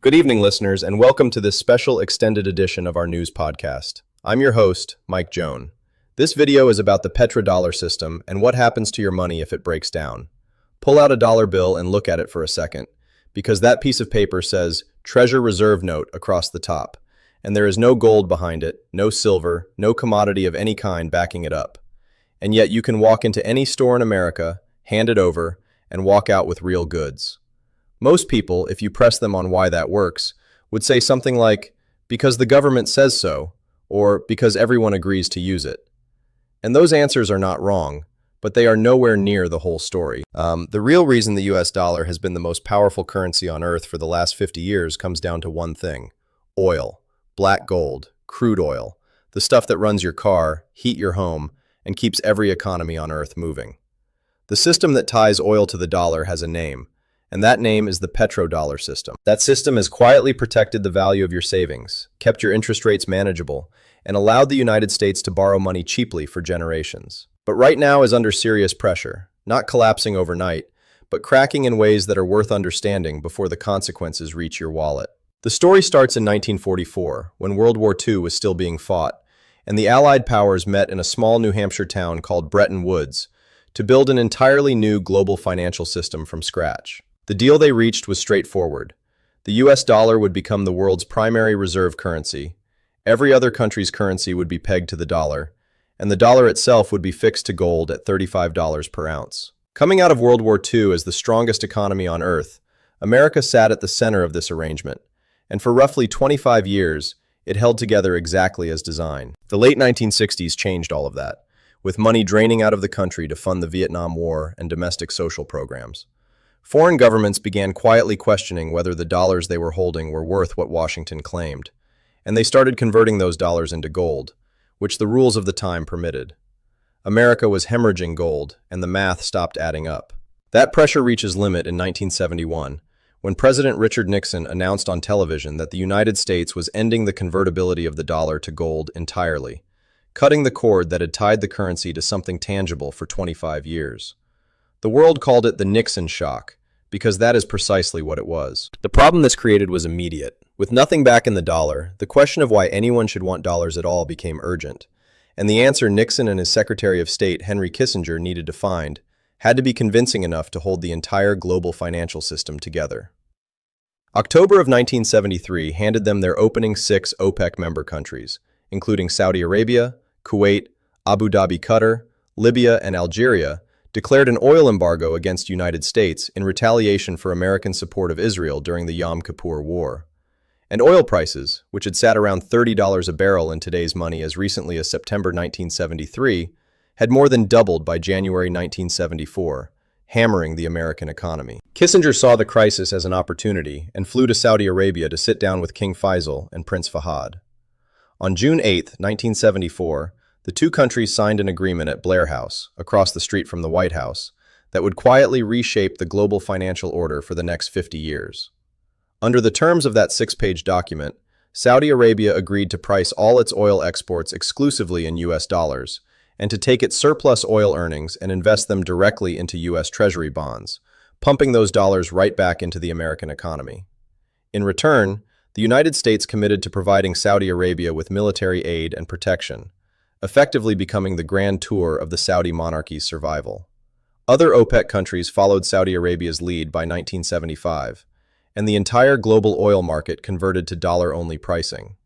Good evening, listeners, and welcome to this special extended edition of our news podcast. I'm your host, Mike Joan. This video is about the Petrodollar system and what happens to your money if it breaks down. Pull out a dollar bill and look at it for a second, because that piece of paper says Treasure Reserve Note across the top, and there is no gold behind it, no silver, no commodity of any kind backing it up. And yet you can walk into any store in America, hand it over, and walk out with real goods. Most people, if you press them on why that works, would say something like, because the government says so, or because everyone agrees to use it. And those answers are not wrong, but they are nowhere near the whole story. The real reason the US dollar has been the most powerful currency on earth for the last 50 years comes down to one thing: oil, black gold, crude oil, the stuff that runs your car, heat your home, and keeps every economy on earth moving. The system that ties oil to the dollar has a name, and that name is the Petrodollar system. That system has quietly protected the value of your savings, kept your interest rates manageable, and allowed the United States to borrow money cheaply for generations. But right now is under serious pressure, not collapsing overnight, but cracking in ways that are worth understanding before the consequences reach your wallet. The story starts in 1944, when World War II was still being fought, and the Allied powers met in a small New Hampshire town called Bretton Woods to build an entirely new global financial system from scratch. The deal they reached was straightforward. The US dollar would become the world's primary reserve currency, every other country's currency would be pegged to the dollar, and the dollar itself would be fixed to gold at $35 per ounce. Coming out of World War II as the strongest economy on earth, America sat at the center of this arrangement, and for roughly 25 years, it held together exactly as designed. The late 1960s changed all of that, with money draining out of the country to fund the Vietnam War and domestic social programs. Foreign governments began quietly questioning whether the dollars they were holding were worth what Washington claimed, and they started converting those dollars into gold, which the rules of the time permitted. America was hemorrhaging gold, and the math stopped adding up. That pressure reaches limit in 1971, when President Richard Nixon announced on television that the United States was ending the convertibility of the dollar to gold entirely, cutting the cord that had tied the currency to something tangible for 25 years. The world called it the Nixon shock, because that is precisely what it was. The problem this created was immediate. With nothing back in the dollar, the question of why anyone should want dollars at all became urgent, and the answer Nixon and his Secretary of State, Henry Kissinger, needed to find had to be convincing enough to hold the entire global financial system together. October of 1973 handed them their opening 6 OPEC member countries, including Saudi Arabia, Kuwait, Abu Dhabi, Qatar, Libya, and Algeria, declared an oil embargo against the United States in retaliation for American support of Israel during the Yom Kippur War. And oil prices, which had sat around $30 a barrel in today's money as recently as September 1973, had more than doubled by January 1974, hammering the American economy. Kissinger saw the crisis as an opportunity and flew to Saudi Arabia to sit down with King Faisal and Prince Fahad. On June 8, 1974, the two countries signed an agreement at Blair House, across the street from the White House, that would quietly reshape the global financial order for the next 50 years. Under the terms of that 6-page document, Saudi Arabia agreed to price all its oil exports exclusively in US dollars, and to take its surplus oil earnings and invest them directly into US Treasury bonds, pumping those dollars right back into the American economy. In return, the United States committed to providing Saudi Arabia with military aid and protection, effectively becoming the grand tour of the Saudi monarchy's survival. Other OPEC countries followed Saudi Arabia's lead by 1975, and the entire global oil market converted to dollar-only pricing.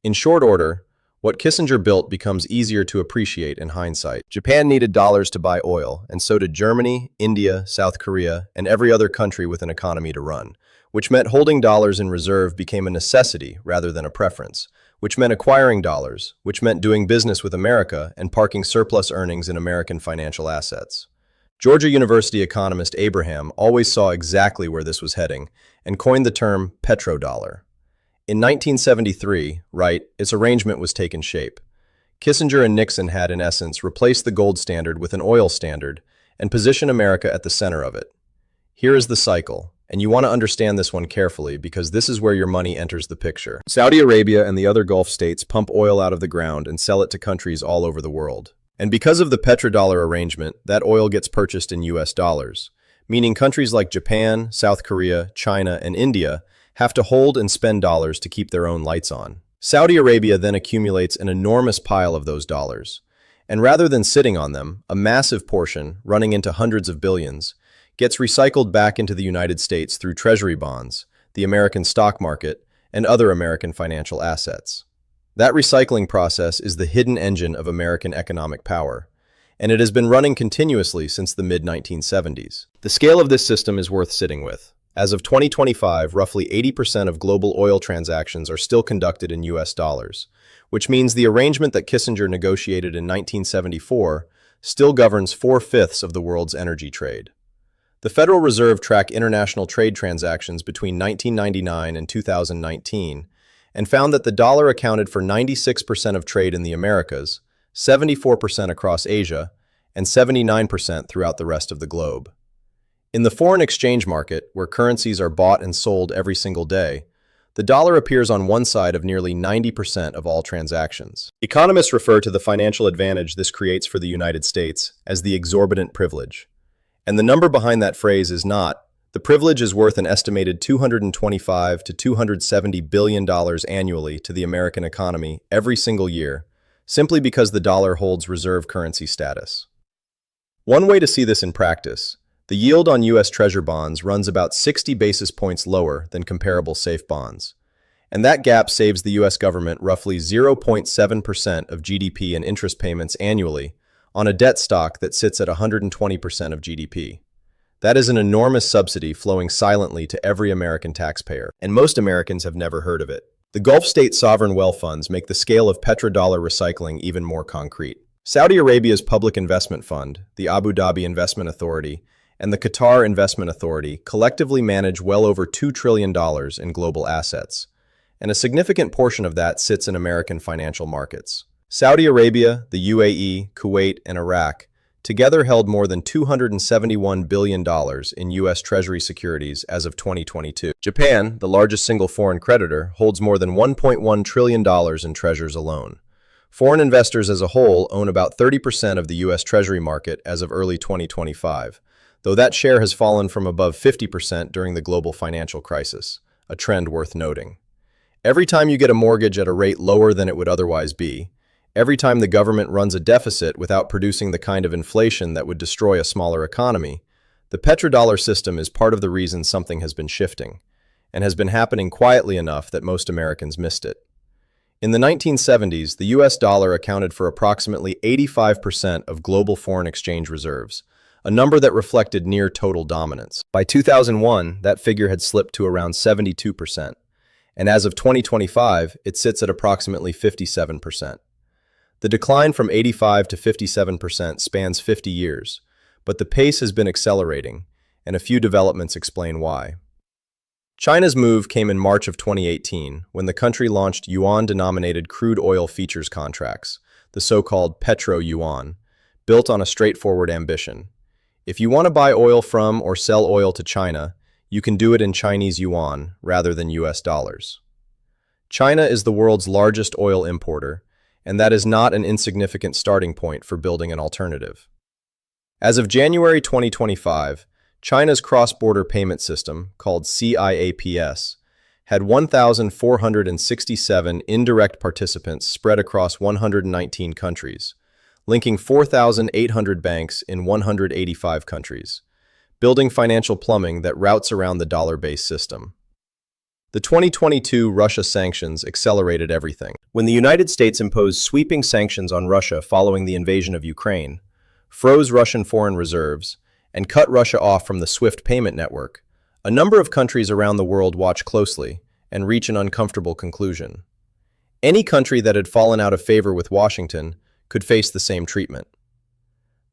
In short order, what Kissinger built becomes easier to appreciate in hindsight. Japan needed dollars to buy oil, and so did Germany, India, South Korea, and every other country with an economy to run, which meant holding dollars in reserve became a necessity rather than a preference, which meant acquiring dollars, which meant doing business with America and parking surplus earnings in American financial assets. Georgia University economist Abraham always saw exactly where this was heading and coined the term petrodollar. In 1973, its arrangement was taking shape. Kissinger and Nixon had, in essence, replaced the gold standard with an oil standard and positioned America at the center of it. Here is the cycle, and you want to understand this one carefully because this is where your money enters the picture. Saudi Arabia and the other Gulf states pump oil out of the ground and sell it to countries all over the world. And because of the petrodollar arrangement, that oil gets purchased in US dollars, meaning countries like Japan, South Korea, China, and India have to hold and spend dollars to keep their own lights on. Saudi Arabia then accumulates an enormous pile of those dollars. And rather than sitting on them, a massive portion, running into hundreds of billions, gets recycled back into the United States through treasury bonds, the American stock market, and other American financial assets. That recycling process is the hidden engine of American economic power, and it has been running continuously since the mid-1970s. The scale of this system is worth sitting with. As of 2025, roughly 80% of global oil transactions are still conducted in US dollars, which means the arrangement that Kissinger negotiated in 1974 still governs 4/5 of the world's energy trade. The Federal Reserve tracked international trade transactions between 1999 and 2019 and found that the dollar accounted for 96% of trade in the Americas, 74% across Asia, and 79% throughout the rest of the globe. In the foreign exchange market, where currencies are bought and sold every single day, the dollar appears on one side of nearly 90% of all transactions. Economists refer to the financial advantage this creates for the United States as the exorbitant privilege. And the number behind that phrase is not, the privilege is worth an estimated $225 to $270 billion annually to the American economy every single year, simply because the dollar holds reserve currency status. One way to see this in practice, the yield on U.S. Treasury bonds runs about 60 basis points lower than comparable safe bonds. And that gap saves the U.S. government roughly 0.7% of GDP in interest payments annually on a debt stock that sits at 120% of GDP. That is an enormous subsidy flowing silently to every American taxpayer, and most Americans have never heard of it. The Gulf state sovereign wealth funds make the scale of petrodollar recycling even more concrete. Saudi Arabia's public investment fund, the Abu Dhabi Investment Authority, and the Qatar Investment Authority collectively manage well over $2 trillion in global assets, and a significant portion of that sits in American financial markets. Saudi Arabia, the UAE, Kuwait, and Iraq together held more than $271 billion in U.S. Treasury securities as of 2022. Japan, the largest single foreign creditor, holds more than $1.1 trillion in treasuries alone. Foreign investors as a whole own about 30% of the U.S. Treasury market as of early 2025, though that share has fallen from above 50% during the global financial crisis, a trend worth noting. Every time you get a mortgage at a rate lower than it would otherwise be, every time the government runs a deficit without producing the kind of inflation that would destroy a smaller economy, the petrodollar system is part of the reason something has been shifting, and has been happening quietly enough that most Americans missed it. In the 1970s, the US dollar accounted for approximately 85% of global foreign exchange reserves, a number that reflected near total dominance. By 2001, that figure had slipped to around 72%, and as of 2025, it sits at approximately 57%. The decline from 85 to 57% spans 50 years, but the pace has been accelerating, and a few developments explain why. China's move came in March of 2018, when the country launched yuan-denominated crude oil futures contracts, the so-called petro-yuan, built on a straightforward ambition. If you want to buy oil from or sell oil to China, you can do it in Chinese yuan rather than US dollars. China is the world's largest oil importer, and that is not an insignificant starting point for building an alternative. As of January 2025, China's cross-border payment system, called CIAPS, had 1,467 indirect participants spread across 119 countries, linking 4,800 banks in 185 countries, building financial plumbing that routes around the dollar-based system. The 2022 Russia sanctions accelerated everything. When the United States imposed sweeping sanctions on Russia following the invasion of Ukraine, froze Russian foreign reserves, and cut Russia off from the SWIFT payment network, a number of countries around the world watch closely and reach an uncomfortable conclusion. Any country that had fallen out of favor with Washington could face the same treatment.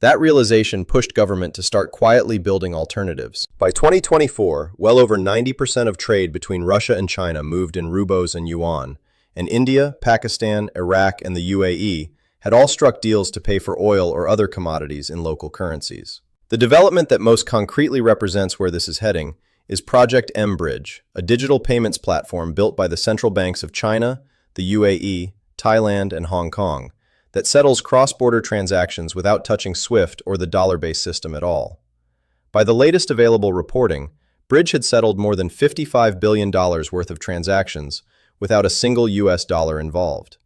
That realization pushed government to start quietly building alternatives. By 2024, well over 90% of trade between Russia and China moved in rubles and yuan, and India, Pakistan, Iraq, and the UAE had all struck deals to pay for oil or other commodities in local currencies. The development that most concretely represents where this is heading is Project M-Bridge, a digital payments platform built by the central banks of China, the UAE, Thailand, and Hong Kong, that settles cross-border transactions without touching SWIFT or the dollar-based system at all. By the latest available reporting, Bridge had settled more than $55 billion worth of transactions without a single US dollar involved.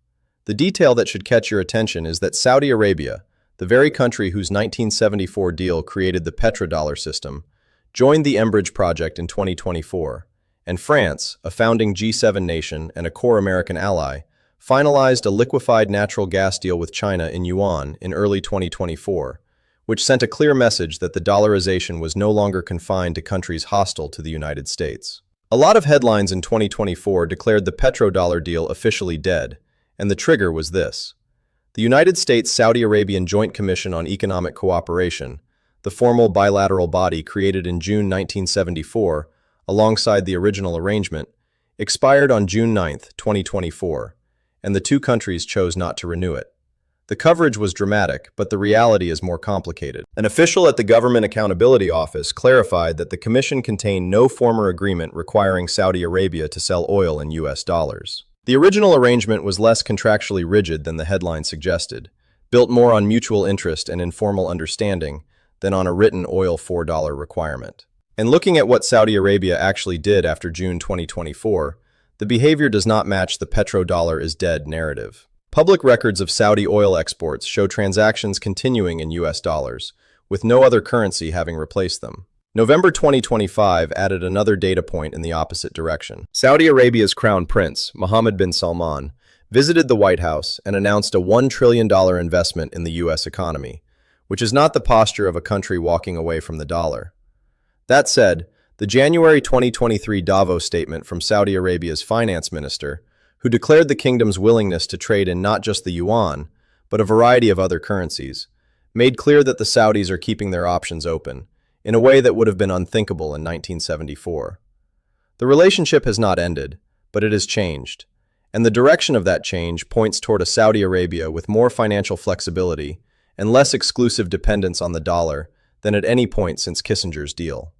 The detail that should catch your attention is that Saudi Arabia, the very country whose 1974 deal created the Petrodollar system, joined the Enbridge project in 2024, and France, a founding G7 nation and a core American ally, finalized a liquefied natural gas deal with China in yuan in early 2024, which sent a clear message that the dollarization was no longer confined to countries hostile to the United States. A lot of headlines in 2024 declared the Petrodollar deal officially dead, and the trigger was this. The United States-Saudi Arabian Joint Commission on Economic Cooperation, the formal bilateral body created in June 1974, alongside the original arrangement, expired on June 9, 2024, and the two countries chose not to renew it. The coverage was dramatic, but the reality is more complicated. An official at the Government Accountability Office clarified that the commission contained no former agreement requiring Saudi Arabia to sell oil in US dollars. The original arrangement was less contractually rigid than the headline suggested, built more on mutual interest and informal understanding than on a written oil $4 requirement. And looking at what Saudi Arabia actually did after June 2024, the behavior does not match the petrodollar is dead narrative. Public records of Saudi oil exports show transactions continuing in US dollars, with no other currency having replaced them. November 2025 added another data point in the opposite direction. Saudi Arabia's Crown Prince, Mohammed bin Salman, visited the White House and announced a $1 trillion investment in the US economy, which is not the posture of a country walking away from the dollar. That said, the January 2023 Davos statement from Saudi Arabia's finance minister, who declared the kingdom's willingness to trade in not just the yuan, but a variety of other currencies, made clear that the Saudis are keeping their options open, in a way that would have been unthinkable in 1974. The relationship has not ended, but it has changed, and the direction of that change points toward a Saudi Arabia with more financial flexibility and less exclusive dependence on the dollar than at any point since Kissinger's deal.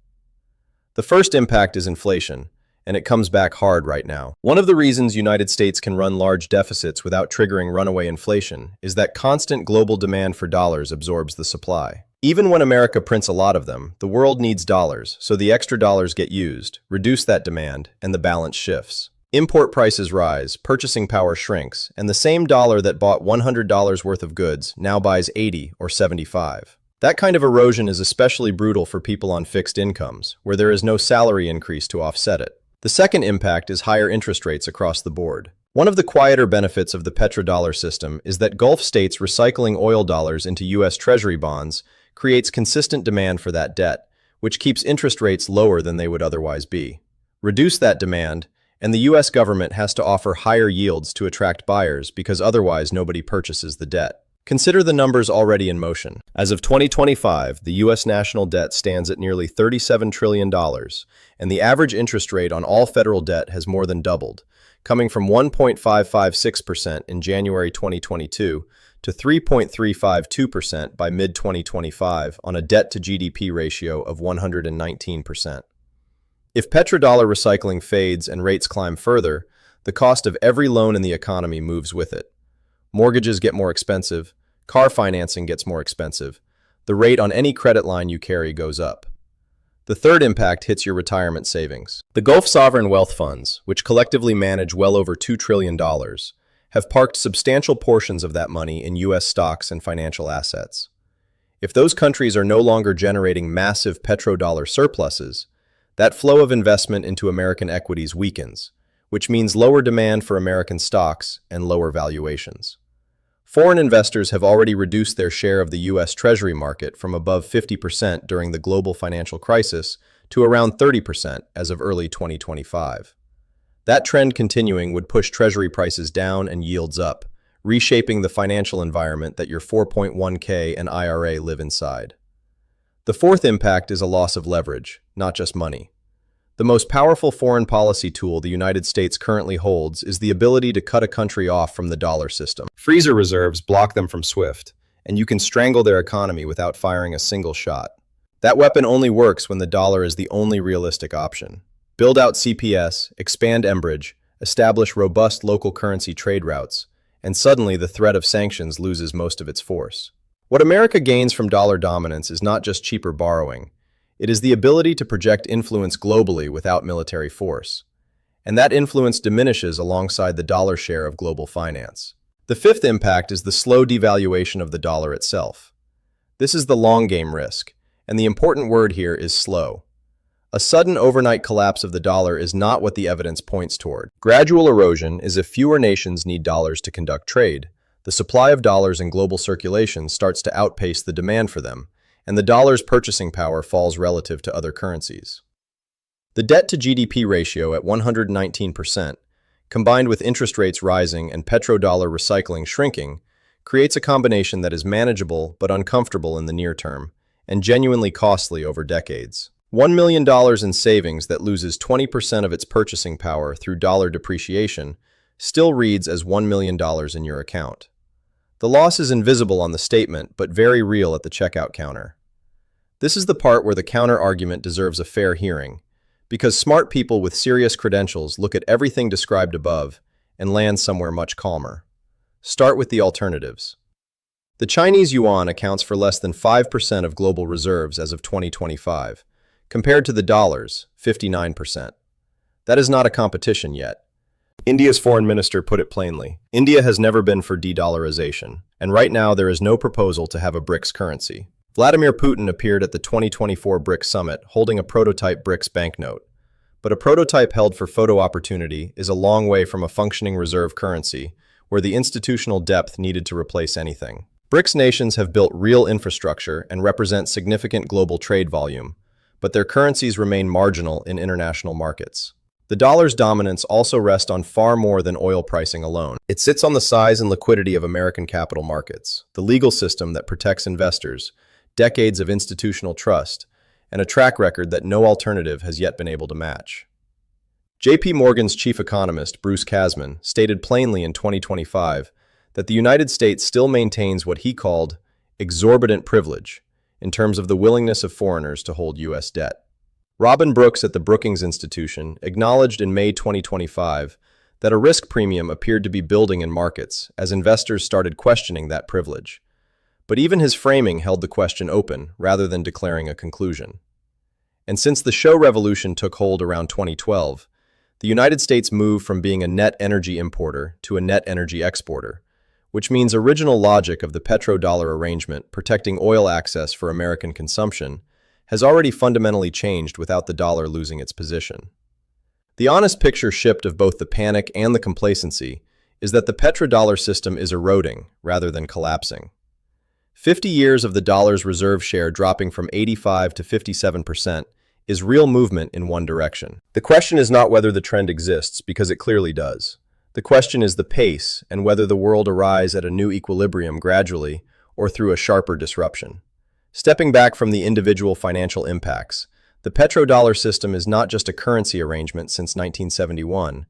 The first impact is inflation, and it comes back hard right now. One of the reasons United States can run large deficits without triggering runaway inflation is that constant global demand for dollars absorbs the supply. Even when America prints a lot of them, the world needs dollars, so the extra dollars get used, reduce that demand, and the balance shifts. Import prices rise, purchasing power shrinks, and the same dollar that bought $100 worth of goods now buys 80 or 75. That kind of erosion is especially brutal for people on fixed incomes, where there is no salary increase to offset it. The second impact is higher interest rates across the board. One of the quieter benefits of the petrodollar system is that Gulf states recycling oil dollars into U.S. Treasury bonds creates consistent demand for that debt, which keeps interest rates lower than they would otherwise be. Reduce that demand, and the U.S. government has to offer higher yields to attract buyers because otherwise nobody purchases the debt. Consider the numbers already in motion. As of 2025, the U.S. national debt stands at nearly $37 trillion, and the average interest rate on all federal debt has more than doubled, coming from 1.556% in January 2022 to 3.352% by mid-2025 on a debt-to-GDP ratio of 119%. If petrodollar recycling fades and rates climb further, the cost of every loan in the economy moves with it. Mortgages get more expensive, car financing gets more expensive, the rate on any credit line you carry goes up. The third impact hits your retirement savings. The Gulf Sovereign Wealth Funds, which collectively manage well over $2 trillion, have parked substantial portions of that money in U.S. stocks and financial assets. If those countries are no longer generating massive petrodollar surpluses, that flow of investment into American equities weakens, which means lower demand for American stocks and lower valuations. Foreign investors have already reduced their share of the U.S. Treasury market from above 50% during the global financial crisis to around 30% as of early 2025. That trend continuing would push Treasury prices down and yields up, reshaping the financial environment that your 401k and IRA live inside. The fourth impact is a loss of leverage, not just money. The most powerful foreign policy tool the United States currently holds is the ability to cut a country off from the dollar system. Freezer reserves block them from SWIFT, and you can strangle their economy without firing a single shot. That weapon only works when the dollar is the only realistic option. Build out CPS, expand Enbridge, establish robust local currency trade routes, and suddenly the threat of sanctions loses most of its force. What America gains from dollar dominance is not just cheaper borrowing. It is the ability to project influence globally without military force. And that influence diminishes alongside the dollar share of global finance. The fifth impact is the slow devaluation of the dollar itself. This is the long game risk, and the important word here is slow. A sudden overnight collapse of the dollar is not what the evidence points toward. Gradual erosion is if fewer nations need dollars to conduct trade. The supply of dollars in global circulation starts to outpace the demand for them, and the dollar's purchasing power falls relative to other currencies. The debt-to-GDP ratio at 119%, combined with interest rates rising and petrodollar recycling shrinking, creates a combination that is manageable but uncomfortable in the near term, and genuinely costly over decades. $1 million in savings that loses 20% of its purchasing power through dollar depreciation still reads as $1 million in your account. The loss is invisible on the statement, but very real at the checkout counter. This is the part where the counter-argument deserves a fair hearing, because smart people with serious credentials look at everything described above and land somewhere much calmer. Start with the alternatives. The Chinese yuan accounts for less than 5% of global reserves as of 2025, compared to the dollar's 59%. That is not a competition yet. India's foreign minister put it plainly. India has never been for de-dollarization, and right now there is no proposal to have a BRICS currency. Vladimir Putin appeared at the 2024 BRICS summit holding a prototype BRICS banknote. But a prototype held for photo opportunity is a long way from a functioning reserve currency, where the institutional depth needed to replace anything. BRICS nations have built real infrastructure and represent significant global trade volume, but their currencies remain marginal in international markets. The dollar's dominance also rests on far more than oil pricing alone. It sits on the size and liquidity of American capital markets, the legal system that protects investors, decades of institutional trust, and a track record that no alternative has yet been able to match. JP Morgan's chief economist, Bruce Kasman, stated plainly in 2025 that the United States still maintains what he called exorbitant privilege in terms of the willingness of foreigners to hold U.S. debt. Robin Brooks at the Brookings Institution acknowledged in May 2025 that a risk premium appeared to be building in markets as investors started questioning that privilege. But even his framing held the question open rather than declaring a conclusion. And since the show revolution took hold around 2012, the United States moved from being a net energy importer to a net energy exporter, which means original logic of the petrodollar arrangement protecting oil access for American consumption has already fundamentally changed without the dollar losing its position. The honest picture shipped of both the panic and the complacency is that the petrodollar system is eroding rather than collapsing. 50 years of the dollar's reserve share dropping from 85 to 57% is real movement in one direction. The question is not whether the trend exists, because it clearly does. The question is the pace and whether the world arrives at a new equilibrium gradually or through a sharper disruption. Stepping back from the individual financial impacts, the petrodollar system is not just a currency arrangement since 1971.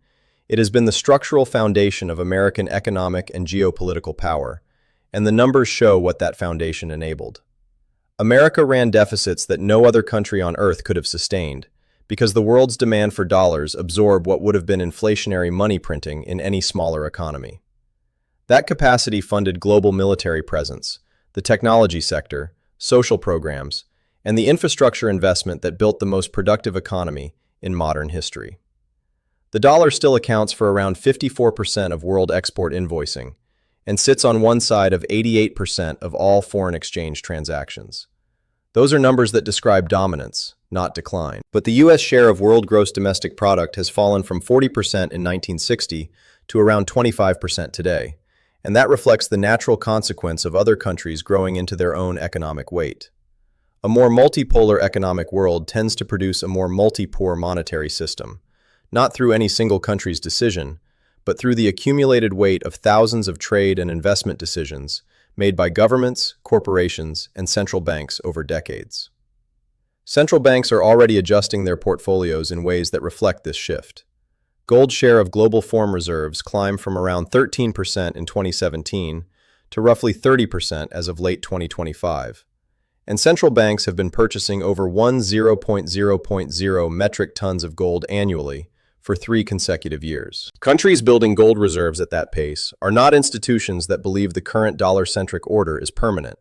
It has been the structural foundation of American economic and geopolitical power, and the numbers show what that foundation enabled. America ran deficits that no other country on earth could have sustained, because the world's demand for dollars absorbed what would have been inflationary money printing in any smaller economy. That capacity funded global military presence, the technology sector, social programs, and the infrastructure investment that built the most productive economy in modern history. The dollar still accounts for around 54% of world export invoicing, and sits on one side of 88% of all foreign exchange transactions. Those are numbers that describe dominance, not decline. But the U.S. share of world gross domestic product has fallen from 40% in 1960 to around 25% today, and that reflects the natural consequence of other countries growing into their own economic weight. A more multipolar economic world tends to produce a more multi-poor monetary system, not through any single country's decision, but through the accumulated weight of thousands of trade and investment decisions made by governments, corporations, and central banks over decades. Central banks are already adjusting their portfolios in ways that reflect this shift. Gold's share of global foreign reserves climbed from around 13% in 2017 to roughly 30% as of late 2025. And central banks have been purchasing over 10.0 metric tons of gold annually for 3 consecutive years. Countries building gold reserves at that pace are not institutions that believe the current dollar-centric order is permanent,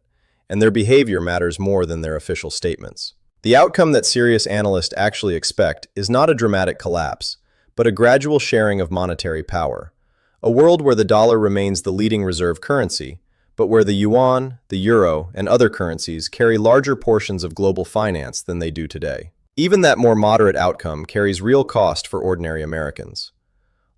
and their behavior matters more than their official statements. The outcome that serious analysts actually expect is not a dramatic collapse, but a gradual sharing of monetary power. A world where the dollar remains the leading reserve currency, but where the yuan, the euro, and other currencies carry larger portions of global finance than they do today. Even that more moderate outcome carries real cost for ordinary Americans.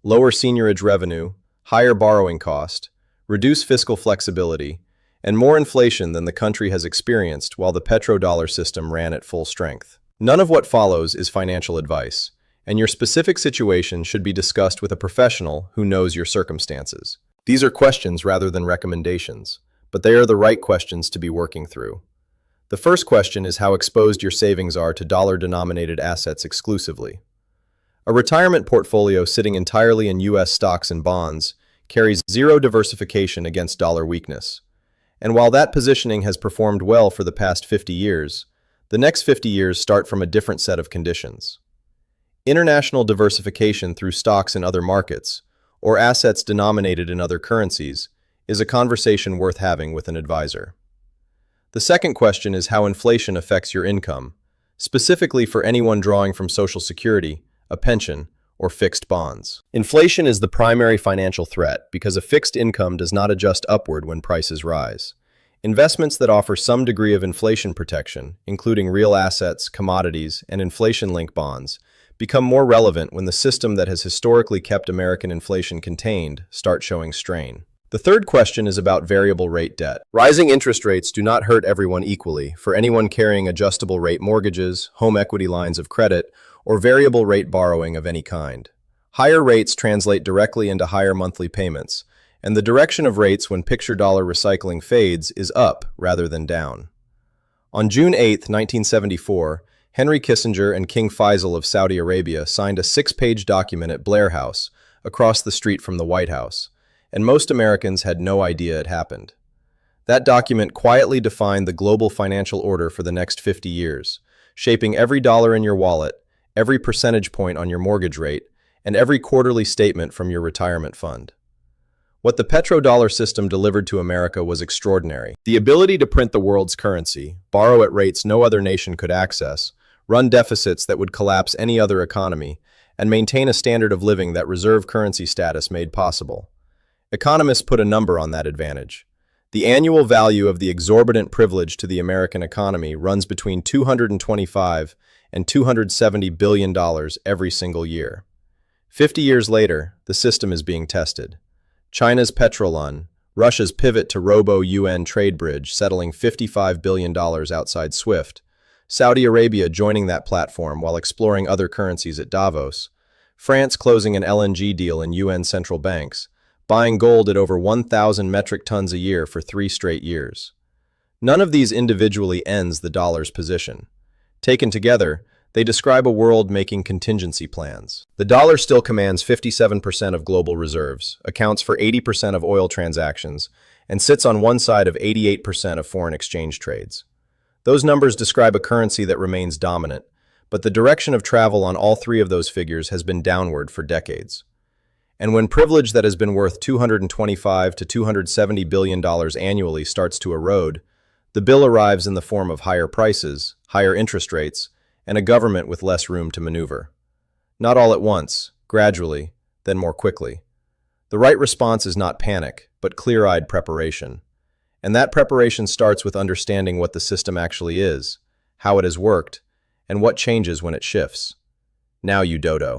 Lower seniorage revenue, higher borrowing cost, reduced fiscal flexibility, and more inflation than the country has experienced while the petrodollar system ran at full strength. None of what follows is financial advice, and your specific situation should be discussed with a professional who knows your circumstances. These are questions rather than recommendations, but they are the right questions to be working through. The first question is how exposed your savings are to dollar-denominated assets exclusively. A retirement portfolio sitting entirely in U.S. stocks and bonds carries zero diversification against dollar weakness. And while that positioning has performed well for the past 50 years, the next 50 years start from a different set of conditions. International diversification through stocks in other markets, or assets denominated in other currencies, is a conversation worth having with an advisor. The second question is how inflation affects your income, specifically for anyone drawing from Social Security, a pension, or fixed bonds. Inflation is the primary financial threat because a fixed income does not adjust upward when prices rise. Investments that offer some degree of inflation protection, including real assets, commodities, and inflation-linked bonds, become more relevant when the system that has historically kept American inflation contained starts showing strain. The third question is about variable rate debt. Rising interest rates do not hurt everyone equally. For anyone carrying adjustable rate mortgages, home equity lines of credit, or variable rate borrowing of any kind. Higher rates translate directly into higher monthly payments, and the direction of rates when picture dollar recycling fades is up rather than down. On June 8, 1974, Henry Kissinger and King Faisal of Saudi Arabia signed a 6-page document at Blair House, across the street from the White House, and most Americans had no idea it happened. That document quietly defined the global financial order for the next 50 years, shaping every dollar in your wallet, every percentage point on your mortgage rate, and every quarterly statement from your retirement fund. What the petrodollar system delivered to America was extraordinary. The ability to print the world's currency, borrow at rates no other nation could access, run deficits that would collapse any other economy, and maintain a standard of living that reserve currency status made possible. Economists put a number on that advantage. The annual value of the exorbitant privilege to the American economy runs between $225 and $270 billion every single year. 50 years later, the system is being tested. China's Petrodollar, Russia's pivot to robo-UN trade bridge settling $55 billion outside SWIFT, Saudi Arabia joining that platform while exploring other currencies at Davos, France closing an LNG deal in UN central banks, buying gold at over 1,000 metric tons a year for 3 straight years. None of these individually ends the dollar's position. Taken together, they describe a world making contingency plans. The dollar still commands 57% of global reserves, accounts for 80% of oil transactions, and sits on one side of 88% of foreign exchange trades. Those numbers describe a currency that remains dominant, but the direction of travel on all three of those figures has been downward for decades. And when privilege that has been worth $225 to $270 billion annually starts to erode, the bill arrives in the form of higher prices, higher interest rates, and a government with less room to maneuver. Not all at once, gradually, then more quickly. The right response is not panic, but clear-eyed preparation. And that preparation starts with understanding what the system actually is, how it has worked, and what changes when it shifts. Now you dodo.